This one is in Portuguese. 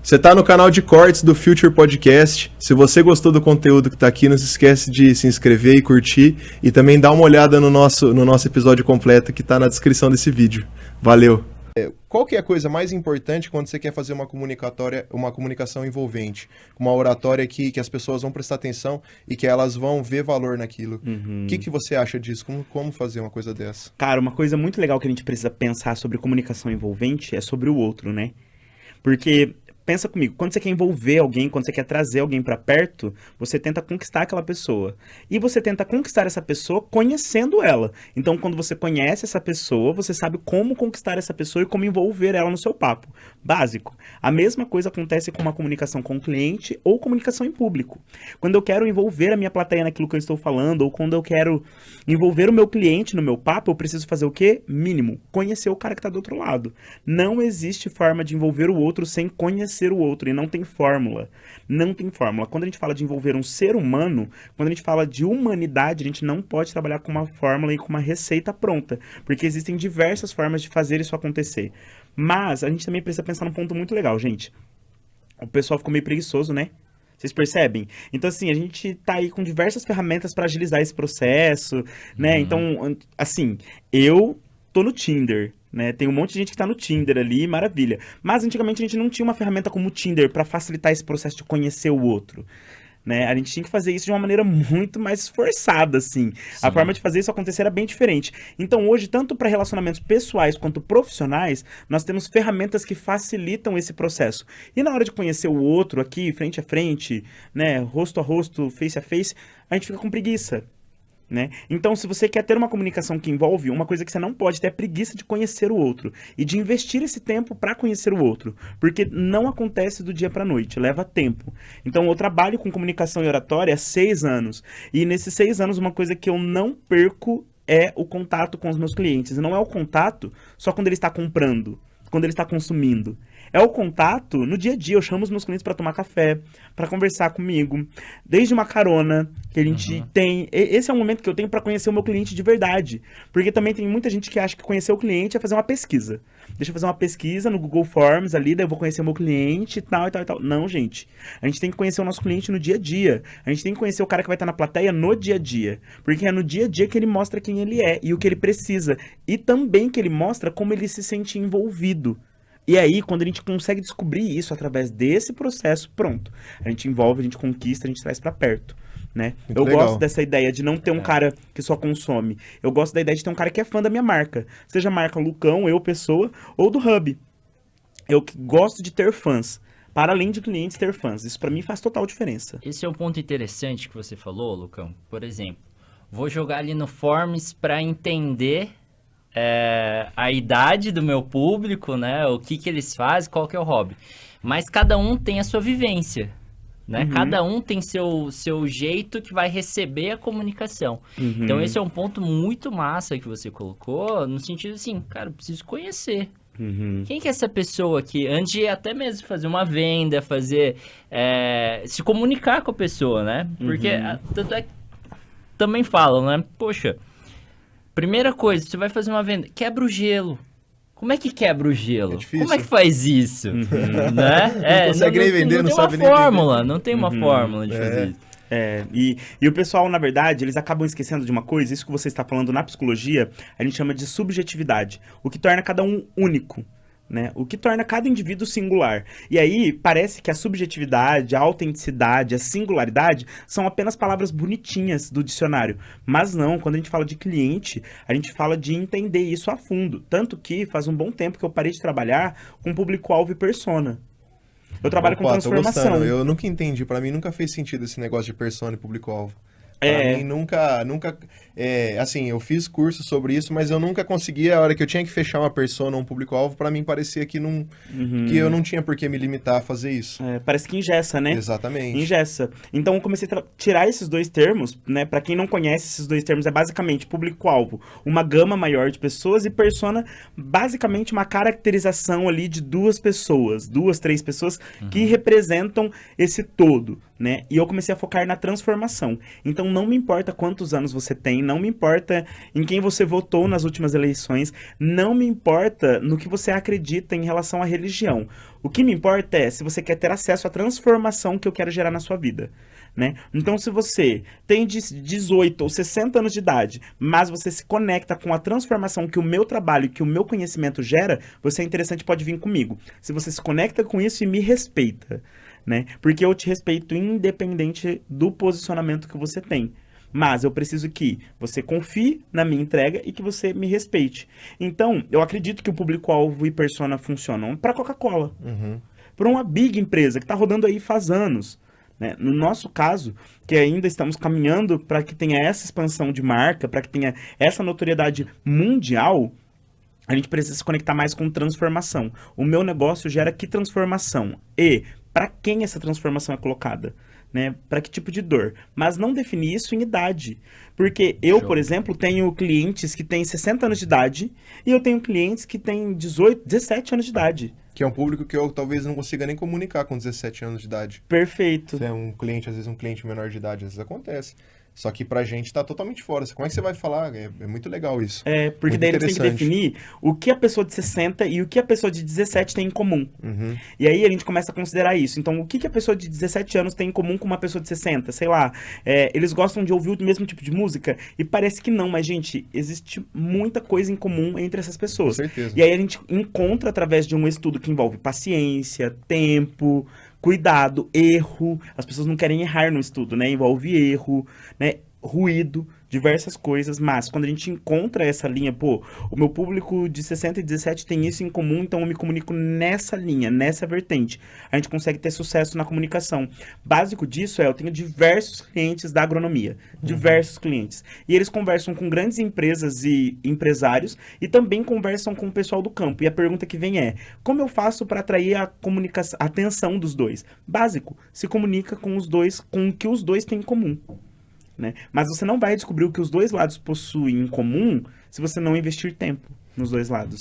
Você tá no canal de cortes do Future Podcast. Se você gostou do conteúdo que tá aqui, não se esquece de se inscrever e curtir. E também dá uma olhada no nosso episódio completo que tá na descrição desse vídeo. Valeu! Qual que é a coisa mais importante quando você quer fazer uma comunicação envolvente? Uma oratória que as pessoas vão prestar atenção e que elas vão ver valor naquilo. O que você acha disso? Como fazer uma coisa dessa? Cara, uma coisa muito legal que a gente precisa pensar sobre comunicação envolvente é sobre o outro, né? Porque... pensa comigo, quando você quer envolver alguém, quando você quer trazer alguém pra perto, você tenta conquistar aquela pessoa. E você tenta conquistar essa pessoa conhecendo ela. Então, quando você conhece essa pessoa, você sabe como conquistar essa pessoa e como envolver ela no seu papo. Básico. A mesma coisa acontece com uma comunicação com o cliente ou comunicação em público. Quando eu quero envolver a minha plateia naquilo que eu estou falando, ou quando eu quero envolver o meu cliente no meu papo, eu preciso fazer o quê? Mínimo. Conhecer o cara que está do outro lado. Não existe forma de envolver o outro sem conhecer o outro, e não tem fórmula. Não tem fórmula. Quando a gente fala de envolver um ser humano, quando a gente fala de humanidade, a gente não pode trabalhar com uma fórmula e com uma receita pronta, porque existem diversas formas de fazer isso acontecer. Mas a gente também precisa pensar num ponto muito legal, gente. O pessoal ficou meio preguiçoso, né? Vocês percebem? Então, assim, a gente tá aí com diversas ferramentas para agilizar esse processo, né? Então, assim, eu tô no Tinder, né? Tem um monte de gente que tá no Tinder ali, maravilha. Mas antigamente a gente não tinha uma ferramenta como o Tinder para facilitar esse processo de conhecer o outro, né? A gente tinha que fazer isso de uma maneira muito mais esforçada, assim. Sim. A forma de fazer isso acontecer era bem diferente. Então hoje, tanto para relacionamentos pessoais quanto profissionais, nós temos ferramentas que facilitam esse processo. E na hora de conhecer o outro aqui, frente a frente, né, rosto a rosto, face a face, a gente fica com preguiça, né? Então, se você quer ter uma comunicação que envolve, uma coisa que você não pode ter é preguiça de conhecer o outro e de investir esse tempo para conhecer o outro, porque não acontece do dia para noite, leva tempo. Então, eu trabalho com comunicação e oratória há 6 anos, e nesses 6 anos uma coisa que eu não perco é o contato com os meus clientes. E não é o contato só quando ele está comprando, quando ele está consumindo. É o contato no dia a dia. Eu chamo os meus clientes para tomar café, para conversar comigo, desde uma carona que a gente tem. Esse é o momento que eu tenho para conhecer o meu cliente de verdade. Porque também tem muita gente que acha que conhecer o cliente é fazer uma pesquisa. Deixa eu fazer uma pesquisa no Google Forms ali, daí eu vou conhecer o meu cliente e tal, e tal, e tal. Não, gente. A gente tem que conhecer o nosso cliente no dia a dia. A gente tem que conhecer o cara que vai estar na plateia no dia a dia. Porque é no dia a dia que ele mostra quem ele é e o que ele precisa. E também que ele mostra como ele se sente envolvido. E aí, quando a gente consegue descobrir isso através desse processo, pronto. A gente envolve, a gente conquista, a gente traz pra perto, né? Eu gosto dessa ideia de não ter um cara que só consome. Eu gosto da ideia de ter um cara que é fã da minha marca. Seja a marca Lucão, eu, pessoa, ou do Hub. Eu gosto de ter fãs. Para além de clientes, ter fãs. Isso pra mim faz total diferença. Esse é um ponto interessante que você falou, Lucão. Por exemplo, vou jogar ali no Forms pra entender... a idade do meu público, né? O que eles fazem, qual que é o hobby. Mas cada um tem a sua vivência, né? Cada um tem seu jeito que vai receber a comunicação. Então esse é um ponto muito massa que você colocou, no sentido assim, cara, eu preciso conhecer. Quem que é essa pessoa aqui? Antes de até mesmo fazer uma venda, se comunicar com a pessoa, né? Porque tanto é que também falam, né? Poxa, primeira coisa, você vai fazer uma venda, quebra o gelo. Como é que quebra o gelo? É difícil. Como é que faz isso? Né? Não consegue nem vender, não sabe nem vender. Não tem uma fórmula, não tem uma fórmula de fazer isso. E o pessoal, na verdade, eles acabam esquecendo de uma coisa, isso que você está falando na psicologia, a gente chama de subjetividade, o que torna cada um único. Né? O que torna cada indivíduo singular. E aí, parece que a subjetividade, a autenticidade, a singularidade são apenas palavras bonitinhas do dicionário. Mas não, quando a gente fala de cliente, a gente fala de entender isso a fundo. Tanto que faz um bom tempo que eu parei de trabalhar com público-alvo e persona. Eu trabalho com transformação. Eu nunca entendi, pra mim nunca fez sentido esse negócio de persona e público-alvo. Pra mim nunca assim, eu fiz curso sobre isso, mas eu nunca conseguia, a hora que eu tinha que fechar uma persona ou um público-alvo, pra mim parecia que que eu não tinha por que me limitar a fazer isso. Parece que engessa, né? Exatamente. Engessa. Então eu comecei a tirar esses dois termos, né? Pra quem não conhece, esses dois termos é basicamente público-alvo, uma gama maior de pessoas, e persona, basicamente uma caracterização ali de 2 pessoas, 2, 3 pessoas que representam esse todo, né? E eu comecei a focar na transformação. Então não me importa quantos anos você tem, não me importa em quem você votou nas últimas eleições, não me importa no que você acredita em relação à religião. O que me importa é se você quer ter acesso à transformação que eu quero gerar na sua vida, né? Então se você tem 18 ou 60 anos de idade, mas você se conecta com a transformação que o meu trabalho, que o meu conhecimento gera, você é interessante, pode vir comigo. Se você se conecta com isso e me respeita, né? Porque eu te respeito independente do posicionamento que você tem. Mas eu preciso que você confie na minha entrega e que você me respeite. Então, eu acredito que o público-alvo e persona funcionam para Coca-Cola. Para uma big empresa que está rodando aí faz anos. Né? No nosso caso, que ainda estamos caminhando para que tenha essa expansão de marca, para que tenha essa notoriedade mundial, a gente precisa se conectar mais com transformação. O meu negócio gera que transformação? E para quem essa transformação é colocada? Né? Para que tipo de dor? Mas não definir isso em idade. Porque eu, por exemplo, tenho clientes que têm 60 anos de idade e eu tenho clientes que têm 18, 17 anos de idade. Que é um público que eu talvez não consiga nem comunicar com 17 anos de idade. Perfeito. Se é um cliente, às vezes um cliente menor de idade, às vezes acontece. Só que pra gente tá totalmente fora. Como é que você vai falar? É muito legal isso. É, porque muito daí a gente tem que definir o que a pessoa de 60 e o que a pessoa de 17 tem em comum. E aí a gente começa a considerar isso. Então, o que a pessoa de 17 anos tem em comum com uma pessoa de 60? Sei lá, eles gostam de ouvir o mesmo tipo de música? E parece que não, mas, gente, existe muita coisa em comum entre essas pessoas. Com certeza. E aí a gente encontra, através de um estudo que envolve paciência, tempo, cuidado, erro. As pessoas não querem errar no estudo, né? Envolve erro, né? Ruído, diversas coisas, mas quando a gente encontra essa linha, pô, o meu público de 60 e 17 tem isso em comum, então eu me comunico nessa linha, nessa vertente. A gente consegue ter sucesso na comunicação. Básico disso eu tenho diversos clientes da agronomia, diversos clientes. E eles conversam com grandes empresas e empresários e também conversam com o pessoal do campo. E a pergunta que vem é, como eu faço para atrair a comunicação, a atenção dos dois? Básico, se comunica com os dois, com o que os dois têm em comum. Né? Mas você não vai descobrir o que os dois lados possuem em comum se você não investir tempo nos dois lados.